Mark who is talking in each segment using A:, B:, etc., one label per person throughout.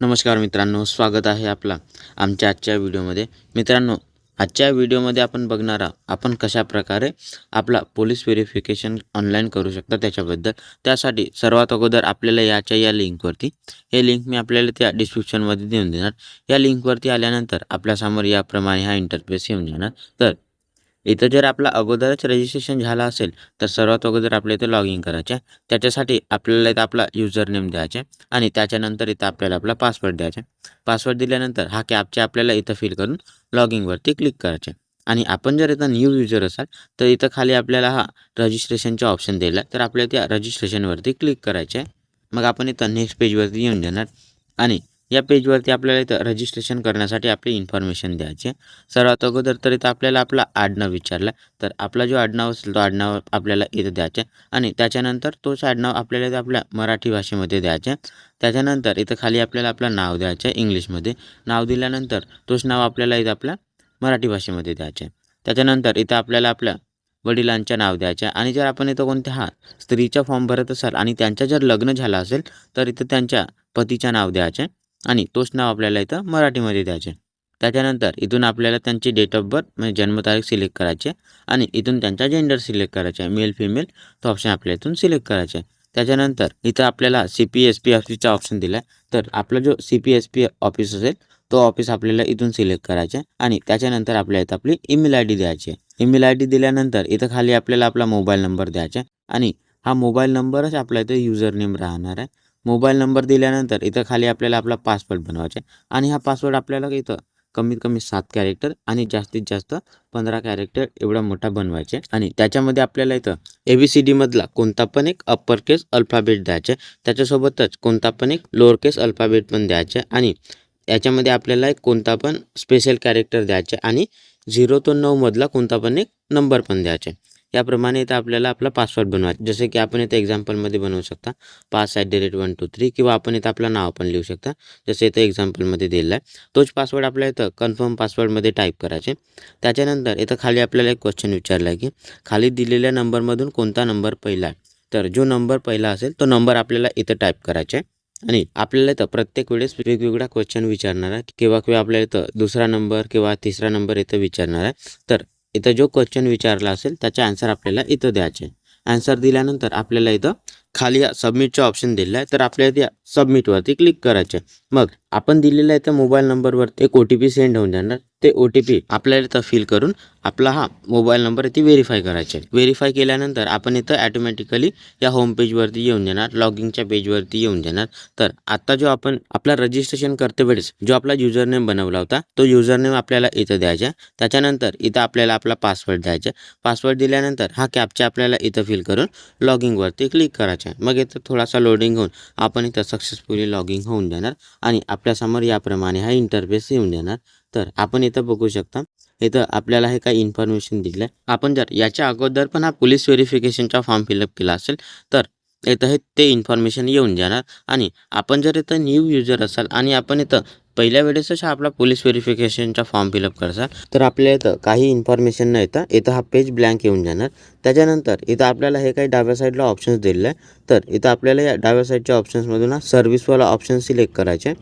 A: नमस्कार मित्रांनो, स्वागत आहे आपला आमच्या आजच्या व्हिडिओमध्ये. मित्रांनो, आजच्या व्हिडिओमध्ये आपण बघणार आहोत आपण कशाप्रकारे आपला पोलीस व्हेरिफिकेशन ऑनलाईन करू शकता त्याच्याबद्दल. त्यासाठी सर्वात अगोदर आपल्याला या लिंकवरती, हे लिंक मी आपल्याला त्या डिस्क्रिप्शनमध्ये देऊन देणार. या लिंकवरती आल्यानंतर आपल्यासमोर याप्रमाणे हा इंटरफेस येऊन जाणार. तर इथं जर आपला अगोदरच रजिस्ट्रेशन झालं असेल तर सर्वात अगोदर आपल्या इथं लॉग इन करायचं आहे. त्याच्यासाठी आपल्याला इथं आपला युजर नेम द्यायचा आहे आणि त्याच्यानंतर इथं आपल्याला आपला पासवर्ड द्यायचा आहे. पासवर्ड दिल्यानंतर हा कॅप्चा आपल्याला इथं फिल करून लॉग इनवरती क्लिक करायचे आहे. आणि आपण जर इथं न्यू युजर असाल तर इथं खाली आपल्याला हा रजिस्ट्रेशनचा ऑप्शन दिला आहे, तर आपल्याला त्या रजिस्ट्रेशनवरती क्लिक करायचे आहे. मग आपण इथं नेक्स्ट पेजवरती येऊन जाणार आणि या पेजवरती आपल्याला इथं रजिस्ट्रेशन करण्यासाठी आपली इन्फॉर्मेशन द्यायची आहे. सर्वात अगोदर तर इथं आपल्याला आपला आडनाव विचारला, तर आपला जो आडनाव असेल तो आडनाव आपल्याला इथं द्यायचा आहे आणि त्याच्यानंतर तोच आडनाव आपल्याला इथं आपल्या मराठी भाषेमध्ये द्यायचा आहे. त्याच्यानंतर इथं खाली आपल्याला आपलं नाव द्यायचं आहे इंग्लिशमध्ये. नाव दिल्यानंतर तोच नाव आपल्याला इथं आपल्या मराठी भाषेमध्ये द्यायचं आहे. त्याच्यानंतर इथं आपल्याला आपल्या वडिलांचं नाव द्यायचं आहे आणि जर आपण इथं कोणत्या स्त्रीचा फॉर्म भरत असाल आणि त्यांचं जर लग्न झालं असेल तर इथं त्यांच्या पतीचं नाव द्यायचं आहे आणि तोच नाव आपल्याला इथं मराठीमध्ये द्यायचे. त्याच्यानंतर इथून आपल्याला त्यांची डेट ऑफ बर्थ म्हणजे जन्मतारीख सिलेक्ट करायची आहे आणि इथून त्यांचा जेंडर सिलेक्ट करायचा आहे, मेल फिमेल तो ऑप्शन आपल्या इथून सिलेक्ट करायचा आहे. त्याच्यानंतर इथं आपल्याला CPSP ऑफिसचा ऑप्शन दिला आहे, तर आपला जो CPSP ऑफिस असेल तो ऑफिस आपल्याला इथून सिलेक्ट करायचा आहे आणि त्याच्यानंतर आपल्या इथं आपली ईमेल ID द्यायची आहे. ईमेल ID दिल्यानंतर इथं खाली आपल्याला आपला मोबाईल नंबर द्यायचा आहे आणि हा मोबाईल नंबरच आपल्या इथं युजर नेम राहणार आहे. मोबाईल नंबर दिल्यानंतर इथं खाली आपल्याला आपला पासवर्ड बनवायचा आहे आणि हा पासवर्ड आपल्याला इथं कमीत कमी 7 कॅरेक्टर आणि जास्तीत जास्त 15 कॅरेक्टर एवढा मोठा बनवायचे आणि त्याच्यामध्ये आपल्याला इथं ABCD मधला कोणता पण एक अप्पर केस अल्फाबेट द्यायचा आहे. त्याच्यासोबतच कोणता पण एक लोअर केस अल्फाबेट पण द्यायचा आहे आणि याच्यामध्ये आपल्याला एक कोणता पण स्पेशल कॅरेक्टर द्यायचे आणि 0 ते 9 मधला कोणता पण एक नंबर पण द्यायचा आहे. याप्रमाणे इथं आपल्याला आपला पासवर्ड बनवायचा, जसे की आपण इथं एक्झाम्पलमध्ये बनवू शकता pass@123 किंवा आपण इथं आपलं नाव पण लिहू शकता, जसं इथं एक्झाम्पलमध्ये दिलेलं आहे. तोच पासवर्ड आपल्या इथं कन्फर्म पासवर्डमध्ये टाईप करायचे. त्याच्यानंतर इथं खाली आपल्याला एक क्वेश्चन विचारला आहे की खाली दिलेल्या नंबरमधून कोणता नंबर पहिला आहे, तर जो नंबर पहिला असेल तो नंबर आपल्याला इथं टाईप करायचा आहे. आणि आपल्याला इथं प्रत्येक वेळेस वेगवेगळा क्वेश्चन विचारणार आहे, किंवा आपल्याला इथं दुसरा नंबर किंवा तिसरा नंबर इथं विचारणार आहे. तर इथं जो क्वेश्चन विचारला असेल त्याचा आन्सर आपल्याला इथं द्यायचे. आन्सर दिल्यानंतर आपल्याला इथं खाली सबमिटचा ऑप्शन दिला आहे, तर आपल्याला त्या सबमिटवरती क्लिक करायचे. मग आपण दिलेला इथं मोबाईल नंबरवरती एक OTP सेंड होऊन जाणार. ते OTP आपल्याला इथं फिल करून आपला हा मोबाईल नंबर इथे व्हेरीफाय करायचे. व्हेरीफाय केल्यानंतर आपण इथं ॲटोमॅटिकली या होम पेजवरती येऊन जाणार, लॉगिंगच्या पेजवरती येऊन जाणार. तर आता जो आपण आपला रजिस्ट्रेशन करते वेळेस जो आपला युजर नेम बनवला होता तो युजर नेम आपल्याला इथं द्यायचा. त्याच्यानंतर इथं आपल्याला आपला पासवर्ड द्यायचा. पासवर्ड दिल्यानंतर हा कॅप्चा आपल्याला इथं फिल करून लॉगिंगवरती क्लिक करायचा. मग इथं थोडासा लोडिंग होऊन आपण इथं सक्सेसफुली लॉगिंग होऊन जाणार आणि आपल्यासमोर याप्रमाणे हा इंटरफेस येऊन जाणार. तर आपण इथं बघू शकता, इथं आपल्याला हे काही इन्फॉर्मेशन दिलं आहे. आपण जर याच्या अगोदर पण हा पोलीस व्हेरिफिकेशनचा फॉर्म फिलअप केला असेल तर इथं ते इन्फॉर्मेशन येऊन जाणार. आणि आपण जर इथं न्यू युजर असाल आणि आपण इथं पहिल्या वेळेसच हा आपला पोलीस व्हेरिफिकेशनचा फॉर्म फिलअप करसाल तर आपल्या इथं काही इन्फॉर्मेशन न येता इथं हा पेज ब्लँक येऊन जाणार. त्याच्यानंतर इथं आपल्याला हे काही डाव्या साईडला ऑप्शन्स दिलेले आहे, तर इथं आपल्याला या डाव्या साईडच्या ऑप्शन्समधून हा सर्व्हिसवाला ऑप्शन सिलेक्ट करायचे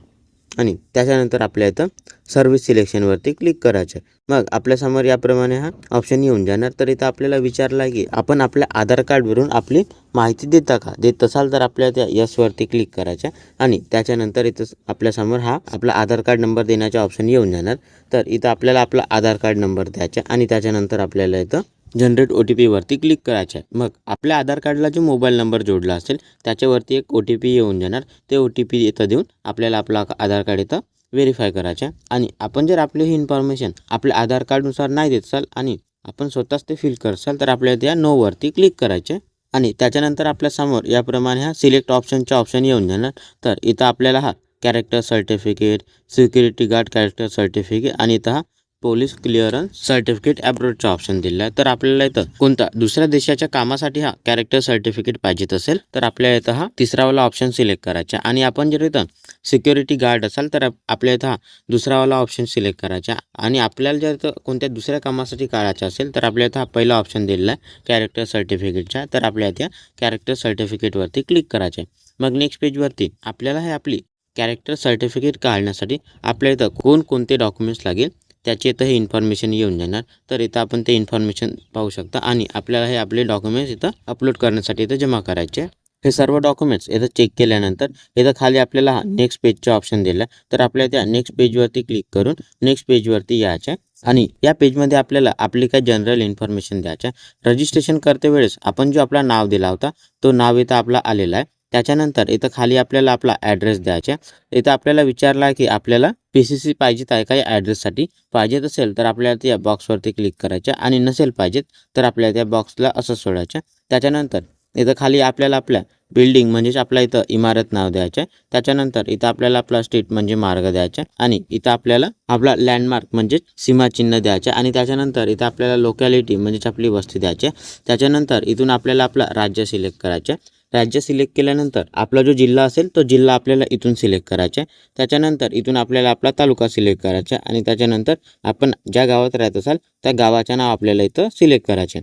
A: आणि त्याच्यानंतर आपल्या इथं सर्व्हिस सिलेक्शनवरती क्लिक करायचं. मग आपल्यासमोर याप्रमाणे हा ऑप्शन येऊन जाणार. तर इथं आपल्याला विचारला की आपण आपल्या आधार कार्डवरून आपली माहिती देता का, देत असाल तर आपल्या त्या यसवरती क्लिक करायचं आणि त्याच्यानंतर इथं आपल्यासमोर हा आपला आधार कार्ड नंबर देण्याचा ऑप्शन येऊन जाणार. तर इथं आपल्याला आपला आधार कार्ड नंबर द्यायचा आणि त्याच्यानंतर आपल्याला इथं जनरेट OTP वरती क्लिक करायचं आहे. मग आपल्या आधार कार्डला जो मोबाईल नंबर जोडला असेल त्याच्यावरती एक OTP येऊन जाणार. ते OTP इथं देऊन आपल्याला आपला आधार कार्ड इथं व्हेरीफाय करायचं आणि आपण जर आपली ही इन्फॉर्मेशन आपल्या आधार कार्डनुसार नाही देत असाल आणि आपण स्वतःच ते फिल करसाल तर आपल्याला त्या नोवरती क्लिक करायचे आणि त्याच्यानंतर आपल्यासमोर याप्रमाणे हा सिलेक्ट ऑप्शनचा ऑप्शन येऊन जाणार. तर इथं आपल्याला हा character certificate, security guard character certificate आणि इथं हा पोलीस क्लिअरन्स सर्टिफिकेट अब्रोडचा ऑप्शन दिला आहे. तर आपल्याला इथं कोणता दुसऱ्या देशाच्या कामासाठी हा कॅरेक्टर सर्टिफिकेट पाहिजेत असेल तर आपल्याला इथं हा तिसरावाला ऑप्शन सिलेक्ट करायचा आणि आपण जर इथं सिक्युरिटी गार्ड असाल तर आपल्या इथं हा दुसरावाला ऑप्शन सिलेक्ट करायचा आणि आपल्याला जर इथं कोणत्या दुसऱ्या कामासाठी काढायचं असेल तर आपल्या इथं हा पहिला ऑप्शन दिलेला आहे कॅरेक्टर सर्टिफिकेटचा. तर आपल्या इथं कॅरेक्टर सर्टिफिकेटवरती क्लिक करायचे. मग नेक्स्ट पेजवरती आपल्याला हे आपली कॅरेक्टर सर्टिफिकेट काढण्यासाठी आपल्या इथं कोणकोणते डॉक्युमेंट्स लागेल त्याची इथं हे इन्फॉर्मेशन येऊन जाणार. तर इथं आपण ते इन्फॉर्मेशन पाहू शकता आणि आपल्याला हे आपले डॉक्युमेंट्स इथं अपलोड करण्यासाठी इथं जमा करायचे. हे सर्व डॉक्युमेंट्स इथं चेक केल्यानंतर इथं खाली आपल्याला नेक्स्ट पेजचे ऑप्शन दिलं. तर आपल्या त्या नेक्स्ट पेजवरती क्लिक करून नेक्स्ट पेजवरती यायचं आणि या पेजमध्ये आपल्याला आपली काही जनरल इन्फॉर्मेशन द्यायचं. रजिस्ट्रेशन करते वेळेस आपण जो आपला नाव दिला होता तो नाव इथं आपला आलेला आहे. त्याच्यानंतर इथं खाली आपल्याला आपला ॲड्रेस द्यायचा. इथं आपल्याला विचारला की आपल्याला PCC पाहिजेत आहे का या ॲड्रेससाठी. पाहिजेत असेल तर आपल्याला त्या बॉक्सवरती क्लिक करायचं आणि नसेल पाहिजेत तर आपल्याला त्या बॉक्सला असं सोडायचं. त्याच्यानंतर इथं खाली आपल्याला आपल्या बिल्डिंग म्हणजेच आपल्या इथं इमारत नाव द्यायचं आहे. त्याच्यानंतर इथं आपल्याला आपला स्ट्रीट म्हणजे मार्ग द्यायचा आणि इथं आपल्याला आपला लँडमार्क म्हणजेच सीमाचिन्ह द्यायचं आणि त्याच्यानंतर इथं आपल्याला लोकॅलिटी म्हणजेच आपली वस्ती द्यायची. त्याच्यानंतर इथून आपल्याला आपला राज्य सिलेक्ट करायचं. राज्य सिलेक्ट केल्यानंतर आपला जो जिल्हा असेल तो जिल्हा आपल्याला इथून सिलेक्ट करायचा आहे. त्याच्यानंतर इथून आपल्याला आपला तालुका सिलेक्ट करायचा आणि त्याच्यानंतर आपण ज्या गावात राहत असाल त्या गावाचं नाव आपल्याला इथं सिलेक्ट करायचे.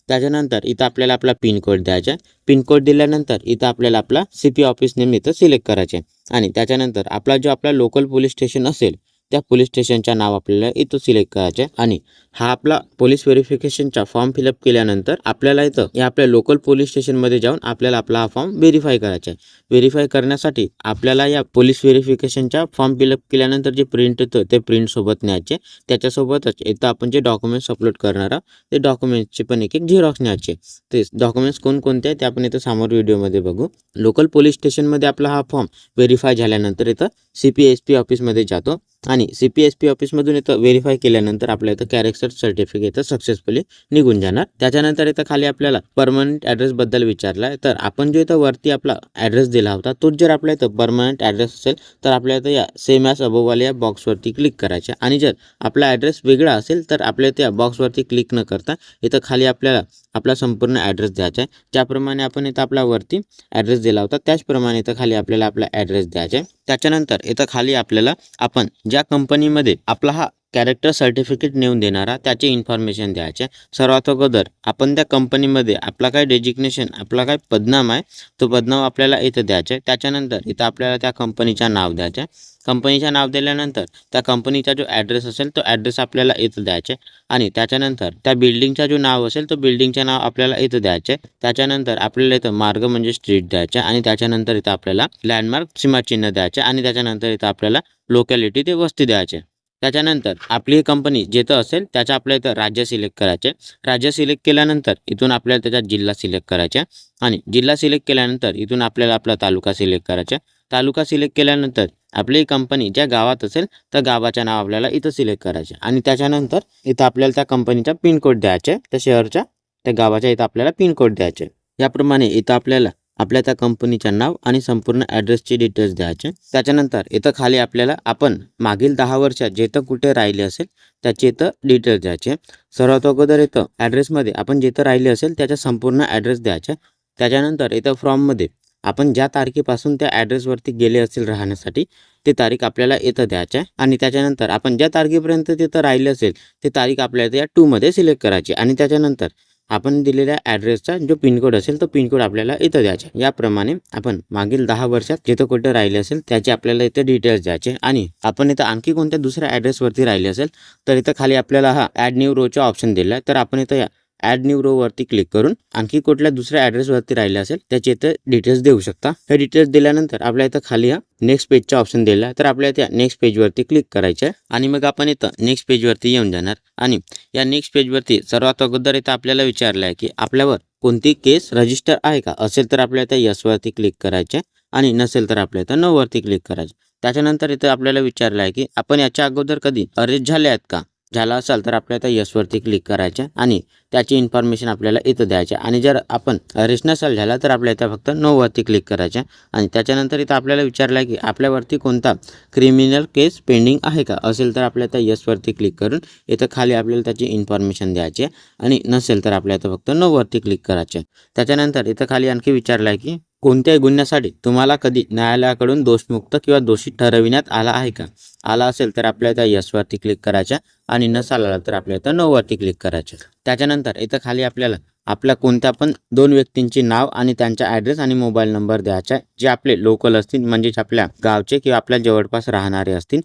A: त्याच्यानंतर इथं आपल्याला आपला पिनकोड द्यायचा आहे. पिनकोड दिल्यानंतर इथं आपल्याला आपला CP ऑफिस नेम इथं सिलेक्ट करायचे आणि त्याच्यानंतर आपला जो आपला लोकल पोलीस स्टेशन असेल त्या पोलीस स्टेशनचं नाव आपल्याला इथं सिलेक्ट करायचं आहे आणि हा आपला पोलीस व्हेरिफिकेशनचा फॉर्म फिलअप केल्यानंतर आपल्याला इथं या आपल्या लोकल पोलीस स्टेशनमध्ये जाऊन आपल्याला आपला हा फॉर्म व्हेरीफाय करायचा आहे. व्हेरीफाय करण्यासाठी आपल्याला या पोलीस व्हेरिफिकेशनचा फॉर्म फिलअप केल्यानंतर जे प्रिंट येतं ते प्रिंट सोबत न्यायचे. त्याच्यासोबतच इथं आपण जे डॉक्युमेंट्स अपलोड करणार आहोत ते डॉक्युमेंट्सचे पण एक झेरॉक्स न्यायचे. ते डॉक्युमेंट्स कोणकोणते आहेत ते आपण इथं समोर व्हिडिओमध्ये बघू. लोकल पोलीस स्टेशनमध्ये आपला हा फॉर्म व्हेरीफाय झाल्यानंतर इथं CPSP ऑफिसमध्ये जातो आणि CPSP ऑफिसमधून इथं व्हेरीफाय केल्यानंतर आपल्या इथं कॅरेक्टर सर्टिफिकेट सक्सेसफुली निघून जाणार. त्याच्यानंतर इथं खाली आपल्याला परमनंट ॲड्रेसबद्दल विचारला आहे. तर आपण जो इथं वरती आपला ॲड्रेस दिला होता तोच जर आपल्या इथं परमनंट ॲड्रेस असेल तर आपल्या इथं या सेम ॲज अबोववाल्या या बॉक्सवरती क्लिक करायचे आणि जर आपला ॲड्रेस वेगळा असेल तर आपल्या इथं या बॉक्सवरती क्लिक न करता इथं खाली आपल्याला आपला संपूर्ण ॲड्रेस द्यायचा आहे. ज्याप्रमाणे आपण इथं आपला वरती ॲड्रेस दिला होता त्याचप्रमाणे इथं खाली आपल्याला आपला ॲड्रेस द्यायचा आहे. त्याच्यानंतर इथं खाली आपल्याला आपण ज्या कंपनीमध्ये आपला हा कॅरेक्टर सर्टिफिकेट नेऊन देणारा त्याची इन्फॉर्मेशन द्यायचे. सर्वात अगोदर आपण त्या कंपनीमध्ये आपला काय डेजिग्नेशन आपला काय पदनाम आहे तो पदनाम आपल्याला इथं द्यायचा आहे. त्याच्यानंतर इथं आपल्याला त्या कंपनीचं नाव द्यायचं आहे. कंपनीचं नाव दिल्यानंतर त्या कंपनीचा जो ॲड्रेस असेल तो ॲड्रेस आपल्याला इथं द्यायचा आहे आणि त्याच्यानंतर त्या बिल्डिंगचा जो नाव असेल तो बिल्डिंगचं नाव आपल्याला इथं द्यायचं आहे. त्याच्यानंतर आपल्याला इथं मार्ग म्हणजे स्ट्रीट द्यायचं आणि त्याच्यानंतर इथं आपल्याला लँडमार्क सीमाचिन्ह द्यायचे आणि त्याच्यानंतर इथं आपल्याला लोकॅलिटी ते वस्ती द्यायचे. त्याच्यानंतर आपली कंपनी जिथं असेल त्याचं आपल्या इथं राज्य सिलेक्ट करायचे. राज्य सिलेक्ट केल्यानंतर इथून आपल्याला त्याचा जिल्हा सिलेक्ट करायचा आणि जिल्हा सिलेक्ट केल्यानंतर इथून आपल्याला आपला तालुका सिलेक्ट करायचा. तालुका सिलेक्ट केल्यानंतर आपली कंपनी ज्या गावात असेल त्या गावाचं नाव आपल्याला इथं सिलेक्ट करायचे आणि त्याच्यानंतर इथं आपल्याला त्या कंपनीचा पिनकोड द्यायचे. त्या शहरच्या त्या गावाच्या इथं आपल्याला पिनकोड द्यायचे. याप्रमाणे इथं आपल्याला आपल्या त्या कंपनीचं नाव आणि संपूर्ण ॲड्रेसचे डिटेल्स द्यायचे. त्याच्यानंतर इथं खाली आपल्याला आपण मागील 10 वर्षात जिथं कुठे राहिले असेल त्याचे इथं डिटेल्स द्यायचे. सर्वात अगोदर इथं ॲड्रेसमध्ये आपण जिथं राहिले असेल त्याचा संपूर्ण ॲड्रेस द्यायचा. त्याच्यानंतर इथं फॉर्ममध्ये आपण ज्या तारखेपासून त्या ॲड्रेसवरती गेले असेल राहण्यासाठी ते तारीख आपल्याला इथं द्यायचं आहे आणि त्याच्यानंतर आपण ज्या तारखेपर्यंत तिथं राहिले असेल ते तारीख आपल्याला या 2 मध्ये सिलेक्ट करायची आणि त्याच्यानंतर आपण दिलेल्या ॲड्रेसचा जो पिनकोड असेल तो पिनकोड आपल्याला इथं द्यायचा. याप्रमाणे आपण मागील 10 वर्षात जिथं कुठे राहिले असेल त्याचे आपल्याला इथं डिटेल्स द्यायचे आणि आपण इथं आणखी कोणत्या दुसऱ्या ॲड्रेसवरती राहिले असेल तर इथं खाली आपल्याला हा ॲड न्यू रोचा ऑप्शन दिला आहे. तर आपण इथं या ॲड न्यू रोवरती क्लिक करून आणखी कुठल्या दुसऱ्या ॲड्रेसवरती राहिले असेल त्याचे इथं डिटेल्स देऊ शकता. हे डिटेल्स दिल्यानंतर आपल्या इथं खाली हा नेक्स्ट पेजचा ऑप्शन दिला आहे. तर आपल्याला त्या नेक्स्ट पेजवरती क्लिक करायचं आहे आणि मग आपण इथं नेक्स्ट पेजवरती येऊन जाणार आणि या नेक्स्ट पेजवरती सर्वात अगोदर इथं आपल्याला विचारलं आहे की आपल्यावर कोणती केस रजिस्टर आहे का. असेल तर आपल्याला त्या यसवरती क्लिक करायचे आणि नसेल तर आपल्या इथं नोवरती क्लिक करायचं. त्याच्यानंतर इथं आपल्याला विचारलं आहे की आपण याच्या अगोदर कधी अरेस्ट झाले आहेत का. झाला असाल तर आपल्याला यसवरती क्लिक करायचं आणि त्याची इन्फॉर्मेशन आपल्याला इथं द्यायची आणि जर आपण अरेस्ट नसेल झाला तर आपल्या इथं फक्त नोवरती क्लिक करायचं आणि त्याच्यानंतर इथं आपल्याला विचारलं आहे की आपल्यावरती कोणता क्रिमिनल केस पेंडिंग आहे का. असेल तर आपल्या इथं यसवरती क्लिक करून इथं खाली आपल्याला त्याची इन्फॉर्मेशन द्यायची आणि नसेल तर आपल्या इथं फक्त नोवरती क्लिक करायचे. त्याच्यानंतर इथं खाली आणखी विचारलं आहे की कोणत्याही गुन्ह्यासाठी तुम्हाला कधी न्यायालयाकडून दोषमुक्त किंवा दोषी ठरविण्यात आला आहे का. आला असेल तर आपल्या इथं यसवरती क्लिक करायचं आणि नसाला तर आपल्या इथं नोवरती क्लिक करायचं. त्याच्यानंतर इथं खाली आपल्याला आपल्या कोणत्या पण 2 व्यक्तींचे नाव आणि त्यांचा ॲड्रेस आणि मोबाईल नंबर द्यायचा आहे, जे आपले लोकल असतील म्हणजेच आपल्या गावचे किंवा आपल्या जवळपास राहणारे असतील,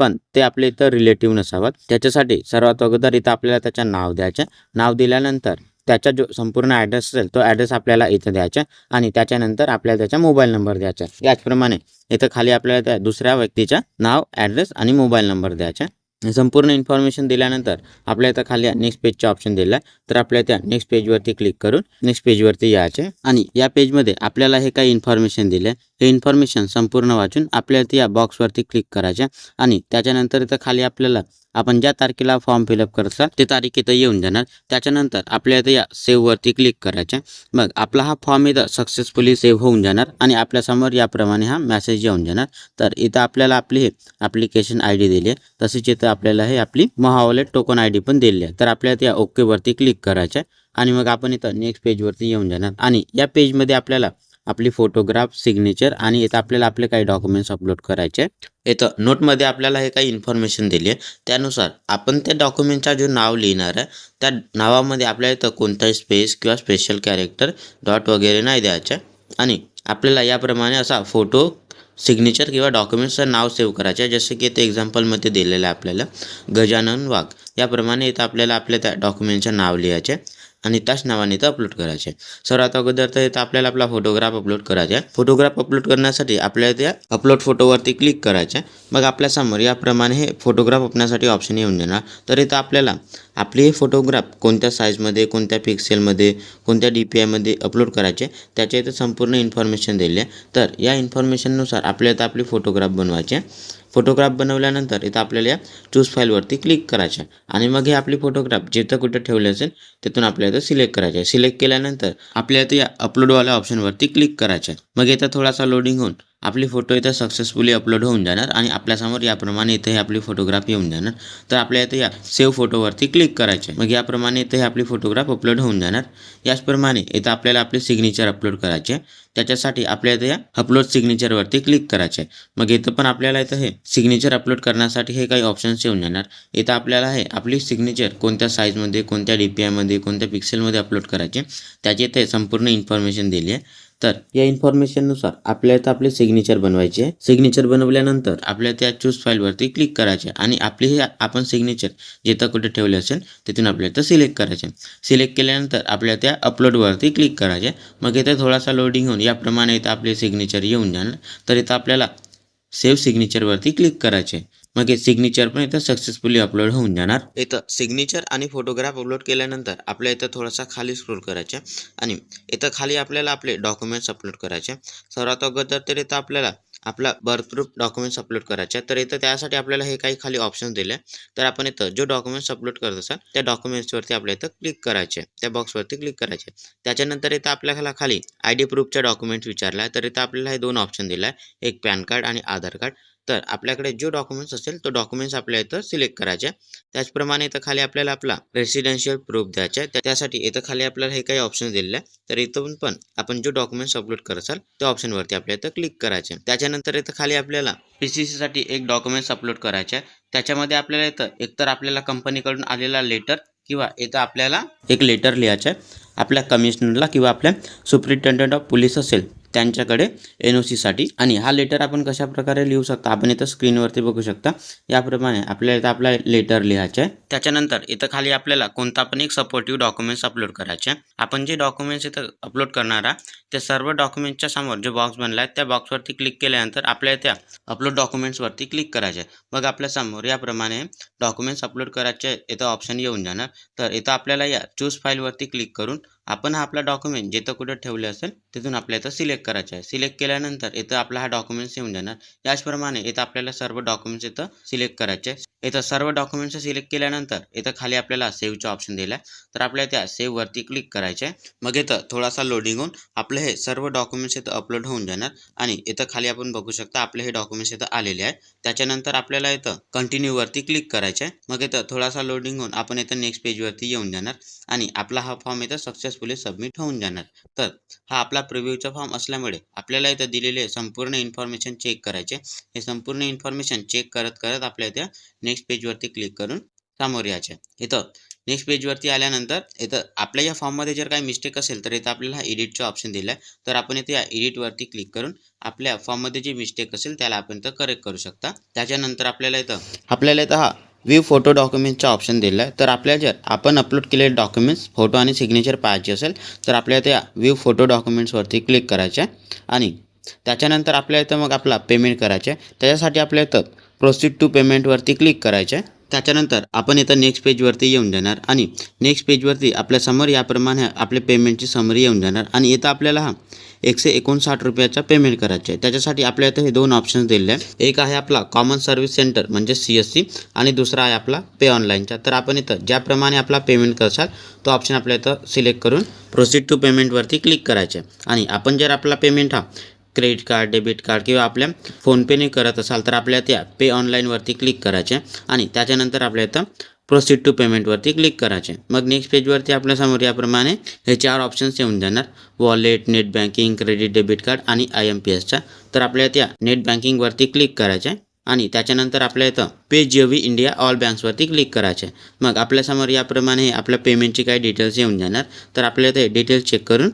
A: पण ते आपले इथं रिलेटिव्ह नसावेत. त्याच्यासाठी सर्वात अगोदर इथं आपल्याला त्याचं नाव द्यायचं. नाव दिल्यानंतर त्याचा जो संपूर्ण ॲड्रेस असेल तो ॲड्रेस आपल्याला इथं द्यायचा आणि त्याच्यानंतर आपल्याला त्याचा मोबाईल नंबर द्यायचा. याचप्रमाणे इथं खाली आपल्याला त्या दुसऱ्या व्यक्तीचं नाव, ॲड्रेस आणि मोबाईल नंबर द्यायचा. संपूर्ण इन्फॉर्मेशन दिल्यानंतर आपल्या इथं खाली नेक्स्ट पेजचा ऑप्शन दिला आहे, तर आपल्या त्या नेक्स्ट पेजवरती क्लिक करून नेक्स्ट पेजवरती यायचे आणि या पेजमध्ये आपल्याला हे काही इन्फॉर्मेशन दिले, हे इन्फॉर्मेशन संपूर्ण वाचून आपल्याला या बॉक्सवरती क्लिक करायचे आणि त्याच्यानंतर इथं खाली आपल्याला आपण ज्या तारखेला फॉर्म फिलअप करता ते तारीख इथं येऊन जाणार. त्याच्यानंतर आपल्या इथं या सेव्हवरती क्लिक करायचे. मग आपला हा फॉर्म इथं सक्सेसफुली सेव्ह होऊन जाणार आणि आपल्यासमोर याप्रमाणे हा मेसेज येऊन जाणार. तर इथं आपल्याला आपली हे ॲप्लिकेशन ID दिली आहे, तसेच इथं आपल्याला हे आपली महावॉलेट टोकन ID पण दिली आहे. तर आपल्याला त्या ओकेवरती क्लिक करायचं आहे आणि मग आपण इथं नेक्स्ट पेजवरती येऊन जाणार आणि या पेजमध्ये आपल्याला आपली फोटोग्राफ, सिग्नेचर आणि इथं आपल्याला आपले काही डॉक्युमेंट्स अपलोड करायचे. इथं नोटमध्ये आपल्याला हे काही इन्फॉर्मेशन दिली आहे, त्यानुसार आपण त्या डॉक्युमेंटचा जो नाव लिहिणार आहे त्या नावामध्ये आपल्याला इथं कोणताही स्पेस किंवा स्पेशल कॅरेक्टर, डॉट वगैरे नाही द्यायचं आणि आपल्याला याप्रमाणे असा फोटो, सिग्नेचर किंवा डॉक्युमेंट्सचं नाव सेव्ह करायचं आहे. जसं की इथं एक्झाम्पलमध्ये दिलेलं आहे आपल्याला गजानन वाघ. याप्रमाणे इथं आपल्याला आपल्या त्या डॉक्युमेंटचं नाव लिहायचे आणि त्याच नावाने इथं अपलोड करायचे. सर्वात अगोदर तर इथं आपल्याला आपला फोटोग्राफ अपलोड करायचा आहे. फोटोग्राफ अपलोड करण्यासाठी आपल्याला त्या अपलोड फोटोवरती क्लिक करायचं आहे. मग आपल्यासमोर याप्रमाणे हे फोटोग्राफ अपण्यासाठी ऑप्शन येऊन जाणार. तर इथं आपल्याला आपले हे फोटोग्राफ कोणत्या साईजमध्ये, कोणत्या पिक्सेलमध्ये, कोणत्या DPIमध्ये अपलोड करायचे त्याच्या इथं संपूर्ण इन्फॉर्मेशन दिली आहे. तर या इन्फॉर्मेशननुसार आपल्याला इथं आपले फोटोग्राफ बनवायचे. फोटोग्राफ बनवल्यानंतर इथं आपल्याला या चूज फाईलवरती क्लिक करायचं आणि मग हे आपली फोटोग्राफ जिथं कुठं ठेवले असेल तिथून आपल्याला इथं सिलेक्ट करायचं आहे. सिलेक्ट केल्यानंतर आपल्याला इथं या अपलोडवाल्या ऑप्शनवरती क्लिक करायचं आहे. मग इथं थोडासा लोडिंग होऊन आपली फोटो इथं सक्सेसफुली अपलोड होऊन जाणार आणि आपल्यासमोर याप्रमाणे इथे आपली फोटोग्राफ येऊन जाणार. तर आपल्याला इथं या सेव्ह फोटोवरती क्लिक करायचे. मग याप्रमाणे इथे आपली फोटोग्राफ अपलोड होऊन जाणार. याचप्रमाणे इथं आपल्याला आपले सिग्नेचर अपलोड करायचे. त्याच्यासाठी आपल्याला इथं या अपलोड सिग्नेचरवरती क्लिक करायचे. मग इथं पण आपल्याला इथं हे सिग्नेचर अपलोड करण्यासाठी हे काही ऑप्शन्स येऊन जाणार. इथं आपल्याला हे आपली सिग्नेचर कोणत्या साईजमध्ये, कोणत्या DPIमध्ये, कोणत्या पिक्सेलमध्ये अपलोड करायचे त्याची इथे संपूर्ण इन्फॉर्मेशन दिली आहे. तर या इन्फॉर्मेशननुसार आपल्याला इथं आपले सिग्नेचर बनवायचे आहे. सिग्नेचर बनवल्यानंतर आपल्याला त्या चूज फाईलवरती क्लिक करायचे आणि आपली हे आपण सिग्नेचर जिथं कुठे ठेवले असेल तिथून आपल्याला इथं सिलेक्ट करायचे. सिलेक्ट केल्यानंतर आपल्याला त्या अपलोडवरती क्लिक करायचे. मग इथं थोडासा लोडिंग होऊन याप्रमाणे इथं आपले सिग्नेचर येऊन जाणार. तर इथं आपल्याला सेव्ह सिग्नेचरवरती क्लिक करायचे. मग हे सिग्नेचर पण इथं सक्सेसफुली अपलोड होऊन जाणार. इथं सिग्नेचर आणि फोटोग्राफ अपलोड केल्यानंतर आपल्या इथं थोडासा खाली स्क्रोल करायचे आणि इथं खाली आपल्याला आपले डॉक्युमेंट्स अपलोड करायचे. सर्वात अगोदर तर इथं आपल्याला आपला बर्थ प्रूफ डॉक्युमेंट्स अपलोड करायचे. तर इथं त्यासाठी आपल्याला हे काही खाली ऑप्शन दिले. तर आपण इथं जो डॉक्युमेंट्स अपलोड करत असाल त्या डॉक्युमेंट्सवरती आपल्या इथं क्लिक करायचे, त्या बॉक्सवरती क्लिक करायचे. त्याच्यानंतर इथं आपल्याला खाली ID प्रूफच्या डॉक्युमेंट्स विचारला आहे. तर इथं आपल्याला हे 2 ऑप्शन दिला आहे, एक पॅन कार्ड आणि आधार कार्ड. तर आपल्याकडे जो डॉक्युमेंट्स असेल तो डॉक्युमेंट्स आपल्या इथं सिलेक्ट करायचे. त्याचप्रमाणे इथं खाली आपल्याला आपला रेसिडेन्शियल प्रूफ द्यायचा आहे. त्यासाठी इथं खाली आपल्याला हे काही ऑप्शन दिलेले आहे. तर इथून पण आपण जो डॉक्युमेंट्स अपलोड करत असाल त्या ऑप्शनवरती आपल्या इथं क्लिक करायचे. त्याच्यानंतर इथं खाली आपल्याला PCC साठी एक डॉक्युमेंट्स अपलोड करायचे आहे. त्याच्यामध्ये आपल्याला इथं एकतर आपल्याला कंपनीकडून आलेला लेटर किंवा इथं आपल्याला एक लेटर लिहायचं आहे आपल्या कमिशनरला किंवा आपल्या सुप्रिटेंडंट ऑफ पोलीस असेल त्यांच्याकडे NOC साठी. आणि हा लेटर आपण कशा प्रकारे लिहू शकता आपण इथं स्क्रीनवरती बघू शकता. याप्रमाणे आपल्याला इथं आपला लेटर लिहायचा आहे. त्याच्यानंतर इथं खाली आपल्याला कोणता पण एक सपोर्टिव्ह डॉक्युमेंट्स अपलोड करायचे. आपण जे डॉक्युमेंट्स इथं अपलोड करणार आहे त्या सर्व डॉक्युमेंट्सच्या समोर जो बॉक्स बनला आहे त्या बॉक्सवरती क्लिक केल्यानंतर आपल्याला त्या अपलोड डॉक्युमेंट्सवरती क्लिक करायचे. मग आपल्या समोर याप्रमाणे डॉक्युमेंट्स अपलोड करायचे इथं ऑप्शन येऊन जाणार. तर इथं आपल्याला या चूज फाईलवरती क्लिक करून आपण हा आपला डॉक्युमेंट जिथं कुठं ठेवले असेल तिथून आपल्या इथं सिलेक्ट करायचं आहे. सिलेक्ट केल्यानंतर इथं आपला हा डॉक्युमेंट्स येऊन जाणार. याचप्रमाणे इथं आपल्याला सर्व डॉक्युमेंट्स इथं सिलेक्ट करायचे. इथं सर्व डॉक्युमेंट्स सिलेक्ट केल्यानंतर इथं खाली आपल्याला सेव्हचा ऑप्शन दिला आहे. तर आपल्या त्या सेव्हवरती क्लिक करायचे. मग इथं थोडासा लोडिंग होऊन आपले हे सर्व डॉक्युमेंट्स इथं अपलोड होऊन जाणार आणि इथं खाली आपण बघू शकता आपले हे डॉक्युमेंट्स इथं आलेले आहे. त्याच्यानंतर आपल्याला इथं कंटिन्यूवरती क्लिक करायचे. मग इथं थोडासा लोडिंग होऊन आपण इथं नेक्स्ट पेजवरती येऊन जाणार आणि आपला हा फॉर्म इथं सक्सेसफुली सबमिट होऊन जाणार. तर हा आपला प्रिव्ह्यूचा फॉर्म असल्यामुळे आपल्याला इथं दिलेले संपूर्ण इन्फॉर्मेशन चेक करायचे. हे संपूर्ण इन्फॉर्मेशन चेक करत करत आपल्या इथं नेक्स्ट पेजवरती क्लिक करून समोर यायचे. इथं नेक्स्ट पेजवरती आल्यानंतर इथं आपल्या या फॉर्ममध्ये जर काही मिस्टेक असेल तर इथं आपल्याला एडिटचा ऑप्शन दिला आहे. तर आपण इथे या एडिटवरती क्लिक करून आपल्या फॉर्ममध्ये जी मिस्टेक असेल त्याला आपण इथं करेक्ट करू शकता. त्याच्यानंतर आपल्याला इथं हा व्ह्यू फोटो डॉक्युमेंटचा ऑप्शन दिला आहे. तर आपल्याला जर आपण अपलोड केलेले डॉक्युमेंट्स फोटो आणि सिग्नेचर पाहिजे असेल तर आपल्याला त्या व्ह्यू फोटो डॉक्युमेंट्सवरती क्लिक करायचे आहे आणि त्याच्यानंतर आपल्याला इथं मग आपला पेमेंट करायचं आहे. त्याच्यासाठी आपल्याला इथं प्रोसीड टू पेमेंटवरती क्लिक करायचं आहे. त्याच्यानंतर आपण इथं नेक्स्ट पेजवरती येऊन जाणार आणि नेक्स्ट पेजवरती आपल्यासमोर याप्रमाणे आपले पेमेंटची समरी येऊन जाणार आणि इथं आपल्याला 159 रुपयाचा पेमेंट करायचं आहे. त्याच्यासाठी आपल्या इथं हे दोन ऑप्शन्स दिले आहे. एक आहे आपला कॉमन सर्व्हिस सेंटर म्हणजे CSC आणि दुसरा आहे आपला पे ऑनलाईनचा. तर आपण इथं ज्याप्रमाणे आपला पेमेंट करसाल तो ऑप्शन आपल्या इथं सिलेक्ट करून प्रोसीड टू पेमेंटवरती क्लिक करायचे आणि आपण जर आपला payment credit card debit card किंवा आपल्या फोनपेने करत असाल तर आपल्या त्या पे ऑनलाईनवरती क्लिक करायचे आणि त्याच्यानंतर आपल्या इथं प्रोसीड टू पेमेंटवरती क्लिक करायचे. मग नेक्स्ट पेजवरती आपल्यासमोर याप्रमाणे हे 4 ऑप्शन्स येऊन जाणार. Wallet, net banking, credit debit card आणि IMPSचा. तर आपल्या त्या नेट बँकिंगवरती क्लिक करायचे आणि त्याच्यानंतर आपल्या इथं पे GOV इंडिया ऑल बँक्सवरती क्लिक करायचे. मग आपल्यासमोर याप्रमाणे आपल्या पेमेंटची काही डिटेल्स येऊन जाणार. तर आपल्याला ते डिटेल्स चेक करून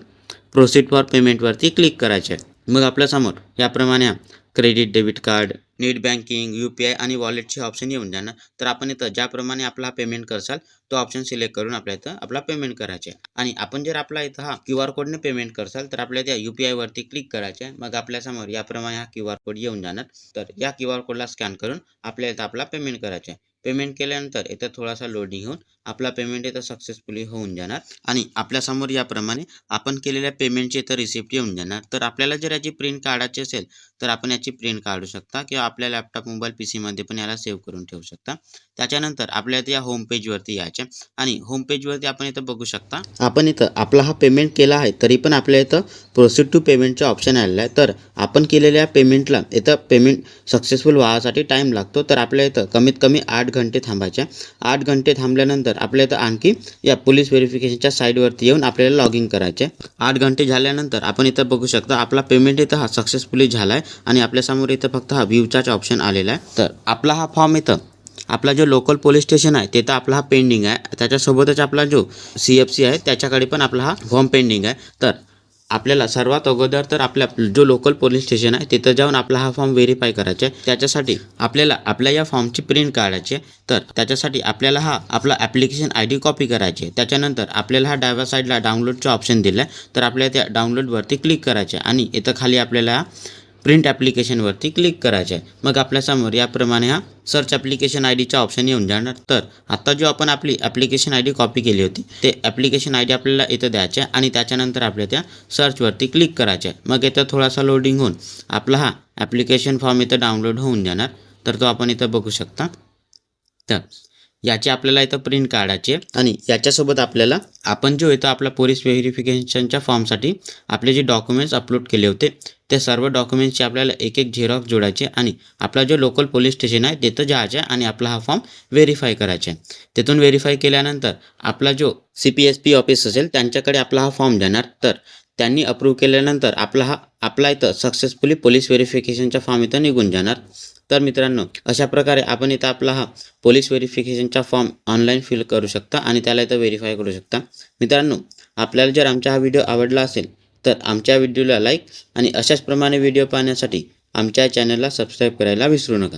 A: प्रोसीड फॉर पेमेंटवरती क्लिक करायचे. मग आपल्यासमोर याप्रमाणे credit debit card, net banking, UPI आणि वॉलेटचे ऑप्शन येऊन जाणार. तर आपण इथं ज्याप्रमाणे आपला पेमेंट करसाल तो ऑप्शन सिलेक्ट करून आपल्या इथं आपला पेमेंट करायचे आणि आपण जर आपला इथं QR कोडने पेमेंट करसाल तर आपल्या त्या UPI वरती क्लिक करायचे. मग आपल्यासमोर याप्रमाणे QR कोड येऊन जाणार. तर या QR कोडला स्कॅन करून आपल्या इथं आपला पेमेंट करायचे. पेमेंट केल्यानंतर इथं थोडासा लोडिंग होऊन आपला पेमेंट इथं सक्सेसफुली होऊन जाणार आणि आपल्यासमोर याप्रमाणे आपण केलेल्या पेमेंटची इथं रिसिप्ट येऊन जाणार. तर आपल्याला जर याची प्रिंट काढायची असेल तर आपण याची प्रिंट काढू शकता किंवा आपल्या लॅपटॉप, मोबाईल, PCमध्ये पण याला सेव्ह करून ठेवू शकता. त्याच्यानंतर आपल्या इथं या होम पेजवरती यायचे आणि होम पेजवरती आपण इथं बघू शकता आपण इथं आपला हा पेमेंट केला आहे तरी पण आपल्या इथं प्रोसीड टू पेमेंटचा ऑप्शन आलेला आहे. तर आपण केलेल्या पेमेंटला इथं पेमेंट सक्सेसफुल व्हायसाठी टाईम लागतो. तर आपल्या इथं कमीत कमी 8 घंटे थांबायचे. 8 घंटे थांबल्यानंतर आपल्या इथं आणखी या पोलीस व्हेरिफिकेशनच्या साईडवरती येऊन आपल्याला लॉग इन करायचे. 8 घंटे झाल्यानंतर आपण इथं बघू शकता आपला पेमेंट इथं हा सक्सेसफुली झाला आहे आणि आपल्यासमोर इथं फक्त हा व्ह्यूचाच ऑप्शन आलेला आहे. तर आपला हा फॉर्म इथं आपला जो लोकल पोलीस स्टेशन आहे तिथं आपला हा पेंडिंग आहे. त्याच्यासोबतच आपला जो CFC आहे त्याच्याकडे पण आपला हा फॉर्म पेंडिंग आहे. तर आपल्याला सर्वात अगोदर तर आपल्या जो लोकल पोलीस स्टेशन आहे तिथं जाऊन आपला हा फॉर्म व्हेरीफाय करायचा आहे. त्याच्यासाठी आपल्याला आपल्या या फॉर्मची प्रिंट काढायची आहे. तर त्याच्यासाठी आपल्याला हा आपला ॲप्लिकेशन ID कॉपी करायची आहे. त्याच्यानंतर आपल्याला हा डाव्या साईडला डाउनलोडचा ऑप्शन दिला आहे. तर आपल्याला त्या डाउनलोडवरती क्लिक करायचे आणि इथं खाली आपल्याला प्रिंट ॲप्लिकेशनवरती क्लिक करायचे आहे. मग आपल्यासमोर याप्रमाणे हा सर्च ॲप्लिकेशन IDचा ऑप्शन येऊन जाणार. तर आता जो आपण आपली ॲप्लिकेशन ID कॉपी केली होती ते ॲप्लिकेशन ID आपल्याला इथं द्यायचे आणि त्याच्यानंतर आपल्या त्या सर्चवरती क्लिक करायचे आहे. मग इथं थोडासा लोडिंग होऊन आपला हा ॲप्लिकेशन फॉर्म इथं डाउनलोड होऊन जाणार. तर तो आपण इथं बघू शकता. तर याची आपल्याला इथं प्रिंट काढायची आहे आणि याच्यासोबत आपल्याला आपण जो इथं आपला पोलीस व्हेरिफिकेशनच्या फॉर्मसाठी आपले जे डॉक्युमेंट्स अपलोड केले होते ते सर्व डॉक्युमेंट्सची आपल्याला एक झेरॉक्स जोडायचे आणि आपला जो लोकल पोलीस स्टेशन आहे तिथं जायचे आणि आपला हा फॉर्म व्हेरीफाय करायचा आहे. तिथून व्हेरीफाय केल्यानंतर आपला जो CPSP ऑफिस असेल त्यांच्याकडे आपला हा फॉर्म जाणार. तर त्यांनी अप्रूव्ह केल्यानंतर आपला इथं सक्सेसफुली पोलीस व्हेरिफिकेशनचा फॉर्म इथं निघून जाणार. तर मित्रांनो अशा प्रकारे आपण इथं आपला हा पोलीस व्हेरिफिकेशनचा फॉर्म ऑनलाईन फिल करू शकता आणि त्याला इथं व्हेरीफाय करू शकता. मित्रांनो आपल्याला जर आमचा हा व्हिडिओ आवडला असेल तर आमच्या व्हिडिओला लाईक आणि अशाच प्रमाणे व्हिडिओ पाहण्यासाठी आमच्या चॅनलला सबस्क्राईब करायला विसरू नका.